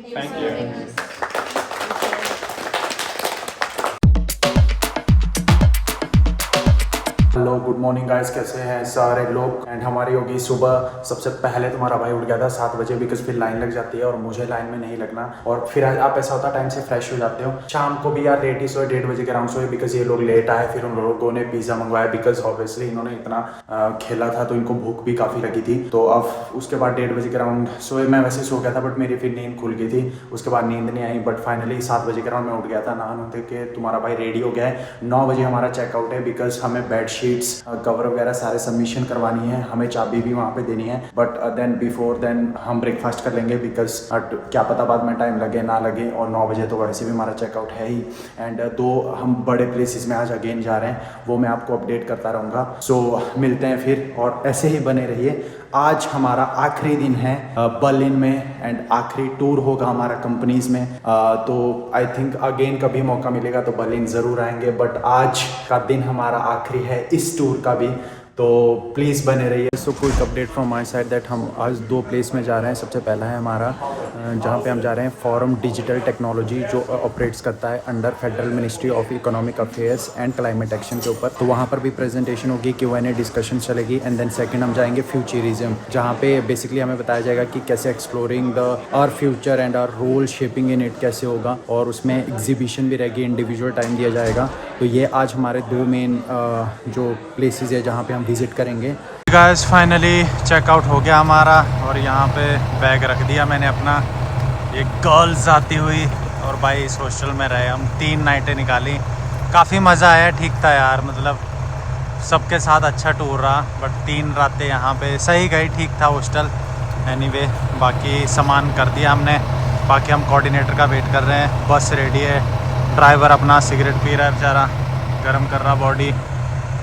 Thank you. Hello good morning guys, कैसे हैं सारे लोग। एंड हमारी होगी सुबह। सबसे पहले तुम्हारा भाई उठ गया था 7 बजे, बिकॉज फिर लाइन लग जाती है और मुझे लाइन में नहीं लगना। और फिर आप ऐसा होता है टाइम से फ्रेश हो जाते हो। शाम को भी यार लेट ही सोए, 1:30 बजे के अराउंड सोए, बिकॉज ये लोग लेट आए। फिर उन लोगों ने पिज़्ज़ा मंगवाया, बिकॉज ऑब्वियसली इन्होंने इतना खेला था तो इनको भूख भी काफ़ी लगी थी। तो अब उसके बाद 1:30 बजे के अराउंड सोए। मैं वैसे सो गया था बट मेरी फिर नींद खुल गई थी। उसके बाद नींद नहीं आई, बट फाइनली 7 बजे के अराउंड मैं उठ गया था। नहा धो के तुम्हारा भाई रेडी हो गया है। 9 बजे हमारा चेकआउट है, बिकॉज हमें बेड शीट्स कवर वगैरह सारे सबमिशन करवानी है। हमें चाबी भी वहाँ पे देनी है। बट देन बिफोर देन हम ब्रेकफास्ट कर लेंगे, बिकॉज क्या पता बाद में टाइम लगे ना लगे। और 9 बजे तो वैसे भी हमारा चेकआउट है ही। एंड दो हम बड़े प्लेसेस में आज अगेन जा रहे हैं, वो मैं आपको अपडेट करता रहूँगा। सो मिलते हैं फिर, और ऐसे ही बने रहिए। आज हमारा आखिरी दिन है बर्लिन में, एंड आखिरी टूर होगा हमारा कंपनीज में। तो आई थिंक अगेन कभी मौका मिलेगा तो बर्लिन ज़रूर आएंगे, बट आज का दिन हमारा आखिरी है इस टूर का भी। तो प्लीज़ बने रहिए। So quick update from my side that हम आज 2 प्लेस में जा रहे हैं। सबसे पहला है हमारा जहाँ पे हम जा रहे हैं फोरम डिजिटल टेक्नोलॉजी, जो ऑपरेट्स करता है under federal ministry of economic affairs and climate action के ऊपर। तो वहाँ पर भी प्रेजेंटेशन होगी, Q&A डिस्कशन चलेगी। एंड देन सेकंड हम जाएंगे फ्यूचरिज्म, जहाँ पे बेसिकली हमें बताया जाएगा कि कैसे exploring the our future and our role shaping in it कैसे होगा। और उसमें एग्जीबिशन भी रहेगी, इंडिविजुअल टाइम दिया जाएगा। तो ये आज हमारे 2 मेन जो प्लेसेस है जहाँ पे हम विजिट करेंगे। गाइस फाइनली चेकआउट हो गया हमारा, और यहाँ पे बैग रख दिया मैंने अपना। ये गर्ल्स आती हुई, और भाई इस हॉस्टल में रहे हम 3 नाइटें निकाली। काफ़ी मज़ा आया, ठीक था यार, मतलब सबके साथ अच्छा टूर रहा। बट 3 रातें यहाँ पे सही गई, ठीक था हॉस्टल। एनीवे बाकी सामान कर दिया हमने। बाकी हम कोऑर्डिनेटर का वेट कर रहे हैं। बस रेडी है, ड्राइवर अपना सिगरेट पी रहा है बेचारा, गर्म कर रहा बॉडी।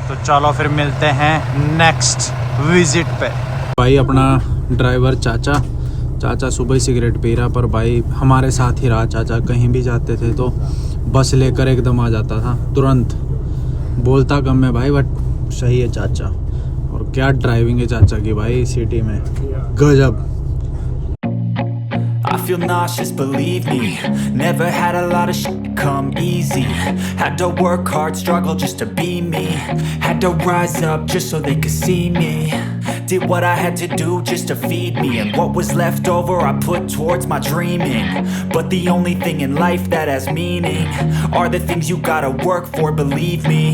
तो चलो फिर मिलते हैं नेक्स्ट विजिट पे। भाई अपना ड्राइवर चाचा सुबह ही सिगरेट पी रहा, पर भाई हमारे साथ ही रहा। चाचा कहीं भी जाते थे तो बस लेकर एकदम आ जाता था तुरंत। बोलता कम है भाई, बट सही है चाचा। और क्या ड्राइविंग है चाचा की भाई, सिटी में गजब। I feel nauseous, believe me. Never had a lot of shit come easy. Had to work hard, struggle just to be me. Had to rise up just so they could see me. Did what I had to do just to feed me. And what was left over I put towards my dreaming. But the only thing in life that has meaning are the things you gotta work for, believe me.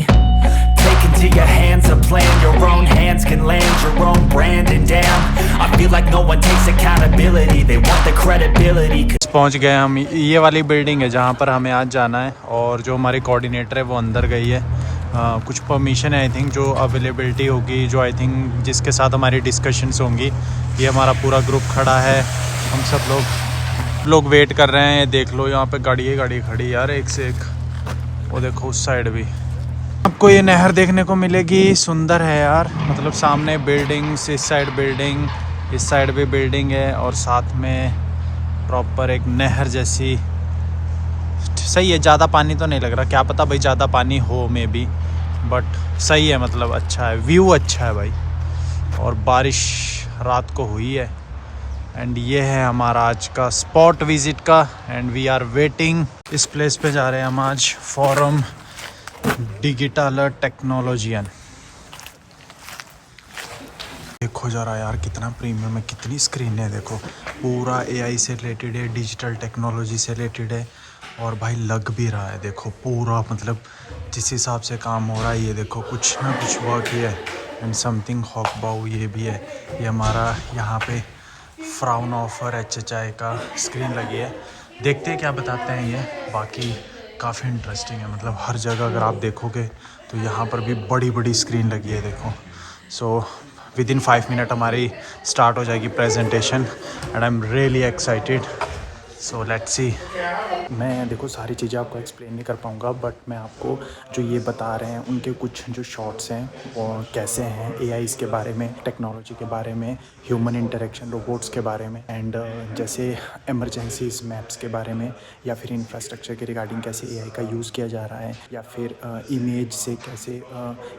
Take into your hands a plan. Your own hands can land your own brand. And damn, I feel like no one takes accountability. They want the credibility. पहुंच गए हम। ये वाली building है जहां पर हमें आज जाना है, और जो हमारी कोऑर्डिनेटर है वो अंदर गई है। कुछ परमिशन है आई थिंक, जो अवेलेबिलिटी होगी, जो आई थिंक जिसके साथ हमारी डिस्कशंस होंगी। ये हमारा पूरा ग्रुप खड़ा है, हम सब लोग वेट कर रहे हैं। देख लो यहाँ पे गाड़ी खड़ी यार, एक से एक। वो देखो उस साइड भी आपको ये नहर देखने को मिलेगी। सुंदर है यार, मतलब सामने बिल्डिंग्स, इस साइड बिल्डिंग, इस साइड भी बिल्डिंग है, और साथ में प्रॉपर एक नहर जैसी। सही है, ज़्यादा पानी तो नहीं लग रहा, क्या पता भाई ज़्यादा पानी हो में भी, बट सही है, मतलब अच्छा है, व्यू अच्छा है भाई। और बारिश रात को हुई है। एंड ये है हमारा आज का स्पॉट विज़िट का, एंड वी आर वेटिंग। इस प्लेस पे जा रहे हैं हम आज, फोरम डिजिटल टेक्नोलॉजियन। देखो जरा यार कितना प्रीमियम है, कितनी स्क्रीन है। देखो पूरा AI से रिलेटेड है, डिजिटल टेक्नोलॉजी से रिलेटेड है, और भाई लग भी रहा है। देखो पूरा मतलब जिस हिसाब से काम हो रहा है, ये देखो कुछ ना कुछ वर्क ही है। एंड समथिंग हॉकबाउ ये भी है। ये हमारा यहाँ पे फ्राउनहोफर HHI का स्क्रीन लगी है। देखते हैं क्या बताते हैं ये। बाकी काफ़ी इंटरेस्टिंग है, मतलब हर जगह अगर आप देखोगे तो यहाँ पर भी बड़ी बड़ी स्क्रीन लगी है। देखो सो विदिन 5 मिनट हमारी स्टार्ट हो जाएगी presentation, and I am really excited. So let's see. मैं देखो सारी चीज़ें आपको एक्सप्लेन नहीं कर पाऊँगा, बट मैं आपको जो ये बता रहे हैं उनके कुछ जो शॉर्ट्स हैं वो कैसे हैं, AIs के बारे में, टेक्नोलॉजी के बारे में, ह्यूमन इंटरेक्शन रोबोट्स के बारे में, एंड जैसे इमरजेंसीज मैप्स के बारे में, या फिर इंफ्रास्ट्रक्चर के रिगार्डिंग कैसे AI का यूज़ किया जा रहा है, या फिर इमेज से कैसे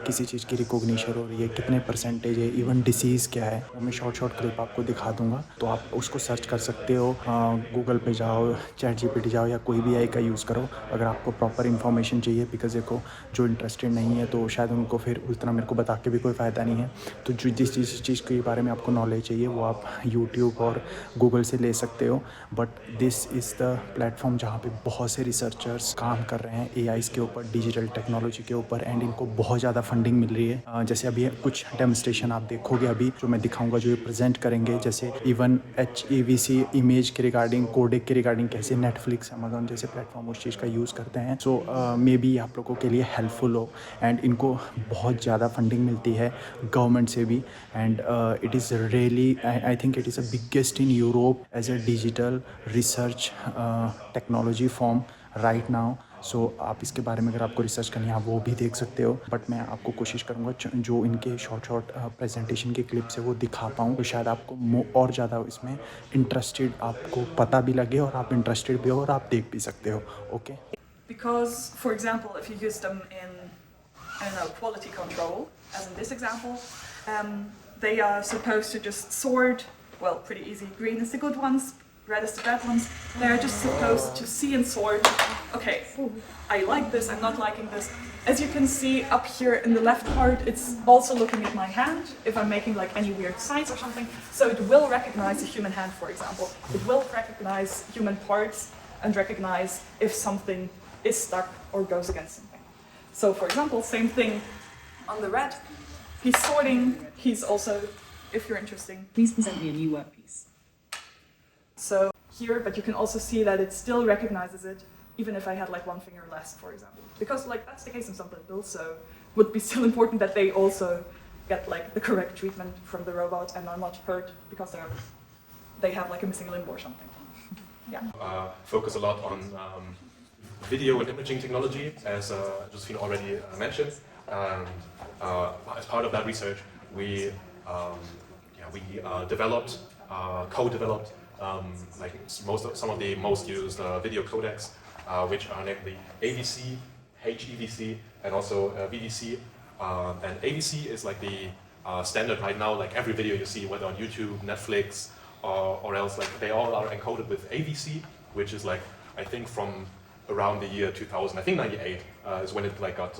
किसी चीज़ की रिकॉग्निशन हो रही है, कितने परसेंटेज है, इवन डिसीज़ क्या है। वो मैं शॉर्ट क्लिप आपको दिखा दूँगा, तो आप उसको सर्च कर सकते हो गूगल पे पे जाओ, ChatGPT जाओ या कोई भी AI का यूज़ करो अगर आपको प्रॉपर इन्फॉर्मेशन चाहिए, बिकॉज देखो जो इंटरेस्टेड नहीं है तो शायद उनको फिर उतना मेरे को बता के भी कोई फ़ायदा नहीं है। तो जो जिस चीज़ के बारे में आपको नॉलेज चाहिए वो आप यूट्यूब और गूगल से ले सकते हो। But this is the platform जहाँ पे बहुत से रिसर्चर्स काम कर रहे हैं AIs के ऊपर, डिजिटल टेक्नोलॉजी के ऊपर, एंड इनको बहुत ज़्यादा फंडिंग मिल रही है। जैसे अभी कुछ डेमोन्स्ट्रेशन आप देखोगे अभी जो मैं दिखाऊंगा, जो ये प्रेजेंट करेंगे, जैसे इवन HEVC इमेज के रिगार्डिंग, कोडेक के रिगार्डिंग कैसे नेटफ्लिक्स, अमेजोन जैसे प्लेटफॉर्म उस चीज़ का यूज़ करते हैं। सो मे बी आप लोगों के लिए हेल्पफुल हो, एंड इनको बहुत ज़्यादा फंडिंग मिलती है गवर्नमेंट से भी, and it is really, I think it is a biggest in Europe as a digital research technology form right now. So आप इसके बारे में अगर आपको रिसर्च करनी है आप वो भी देख सकते हो, बट मैं आपको कोशिश करूँगा जो इनके शॉर्ट प्रेजेंटेशन के क्लिप्स है वो दिखा पाऊँ, तो शायद आपको और ज़्यादा इसमें इंटरेस्टेड, आपको पता भी लगे और आप इंटरेस्टेड भी हो और आप देख भी सकते हो। Okay, Because, for example, if you use them in, I don't know, quality control, as in this example, they are supposed to just sort, well, pretty easy. Green is the good ones, red is the bad ones. They're just supposed to see and sort. Okay, I like this, I'm not liking this. As you can see up here in the left part, it's also looking at my hand, if I'm making like any weird signs or something. So it will recognize a human hand, for example. It will recognize human parts and recognize if something is stuck or goes against something. So for example, same thing on the red. He's sorting, he's also, if you're interested, Please present me a new workpiece. so here, but you can also see that it still recognizes it, even if I had like one finger less, for example. Because like that's the case in some people, so would be still important that they also get like the correct treatment from the robot and are not hurt because they have like a missing limb or something. Yeah. Focus a lot on video and imaging technology, as Josephine already mentioned. As part of that research, we developed, co-developed like some of the most used video codecs, which are namely AVC, HEVC, and also VVC. And AVC is like the standard right now. Like every video you see, whether on YouTube, Netflix, or else, like they all are encoded with AVC, which is like I think from around the year 2000. I think 98 is when it like got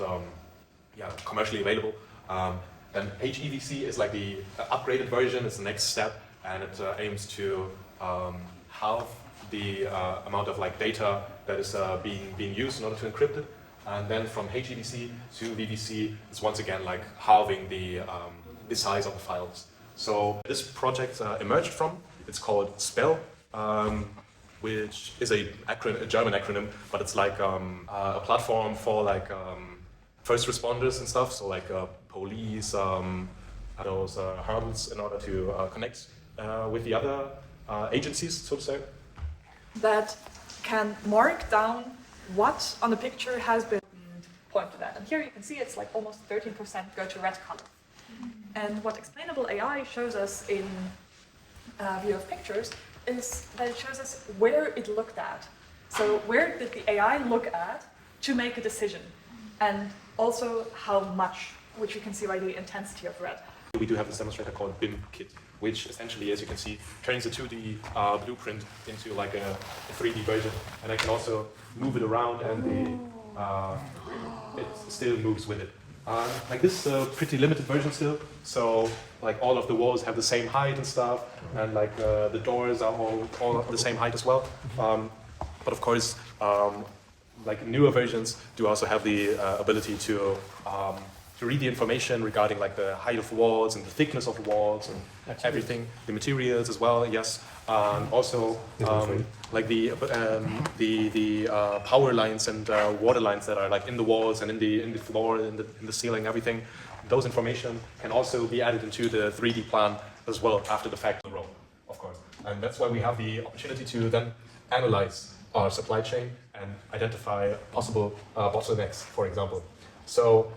commercially available. Then HEVC is like the upgraded version. It's the next step, and it aims to halve the amount of like data that is being used in order to encrypt it. And then from HEVC to VVC is once again like halving the size of the files. So this project emerged from, it's called SPELL, which is a German acronym, but it's like a platform for like first responders and stuff. So like police, those HARMs, in order to connect with the other agencies, so to say. That can mark down what on the picture has been point to that. And here you can see it's like almost 13% go to red color. And what explainable AI shows us in view of pictures is that it shows us where it looked at. So where did the AI look at to make a decision? And also how much, which you can see by the intensity of red. We do have this demonstrator called BIM-Kit, which essentially, as you can see, turns a 2D blueprint into like a 3D version. And I can also move it around, and it still moves with it. Like this is a pretty limited version still, so like all of the walls have the same height and stuff, and like the doors are all the same height as well. But of course, like newer versions do also have the ability to read the information regarding like the height of walls and the thickness of walls and everything, the materials as well. Yes, also like the power lines and water lines that are like in the walls and in the floor, in the ceiling, everything. Those information can also be added into the 3D plan as well after the fact, of course. And that's why we have the opportunity to then analyze our supply chain and identify possible bottlenecks, for example. So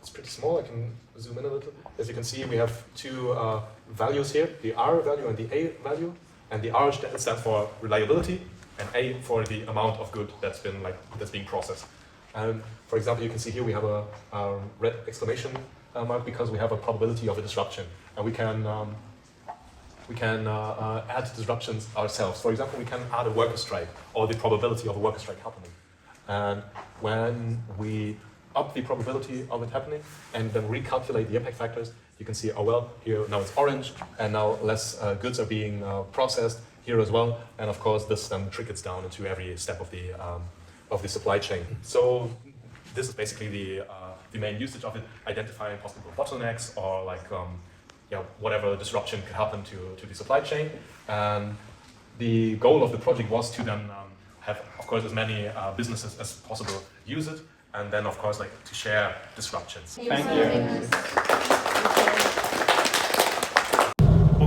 it's pretty small. I can zoom in a little. As you can see, we have two values here: the R value and the A value. And the R stands for reliability, and A for the amount of good that's being processed. And for example, you can see here we have a red exclamation mark because we have a probability of a disruption, and we can we can add disruptions ourselves. For example, we can add a worker strike or the probability of a worker strike happening. And when we up the probability of it happening and then recalculate the impact factors, you can see, oh well, here now it's orange, and now less goods are being processed here as well. And of course, this then trickles down into every step of the supply chain. So this is basically the main usage of it, identifying possible bottlenecks or like whatever disruption could happen to the supply chain. And the goal of the project was to then have, of course, as many businesses as possible use it, and then, of course, like to share disruptions. Thank you.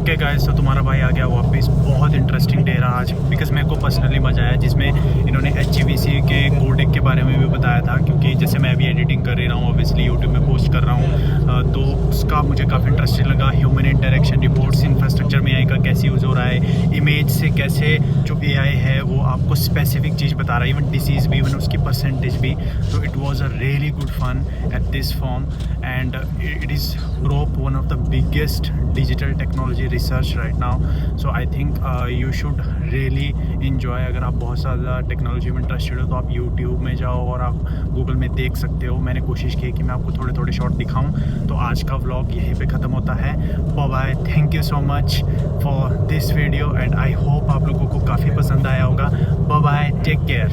Okay guys, तो तुम्हारा भाई आ गया वापस। बहुत interesting day रहा आज, because मेरे को पर्सनली मज़ा आया, जिसमें इन्होंने HGVC के कोडेक के बारे में भी बताया था, क्योंकि जैसे मैं अभी एडिटिंग कर रहा हूँ, ऑब्वियसली यूट्यूब में पोस्ट कर रहा हूँ, तो उसका मुझे काफ़ी इंटरेस्टिंग लगा। ह्यूमन इंटरेक्शन रिपोर्ट्स, इंफ्रास्ट्रक्चर में AI का कैसे यूज़ हो रहा है, इमेज से कैसे जो AI है वो आपको स्पेसिफिक चीज़ बता रहा है, इवन डिसीज़ भी, इवन उसकी परसेंटेज भी। तो it was a really good fun at this form, and it is rope one of the biggest digital technology research right now. So I think you should really enjoy. अगर आप बहुत ज़्यादा technology में interested हो तो आप YouTube में जाओ और आप गूगल में देख सकते हो। मैंने कोशिश की कि मैं आपको थोड़े थोड़े शॉर्ट दिखाऊं। तो आज का व्लॉग यहीं पे ख़त्म होता है। Bye, thank you so much for this video, and I hope आप लोगों को काफ़ी पसंद आया होगा। Bye, take care.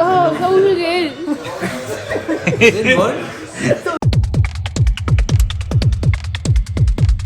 Oh, how was it? Is it good?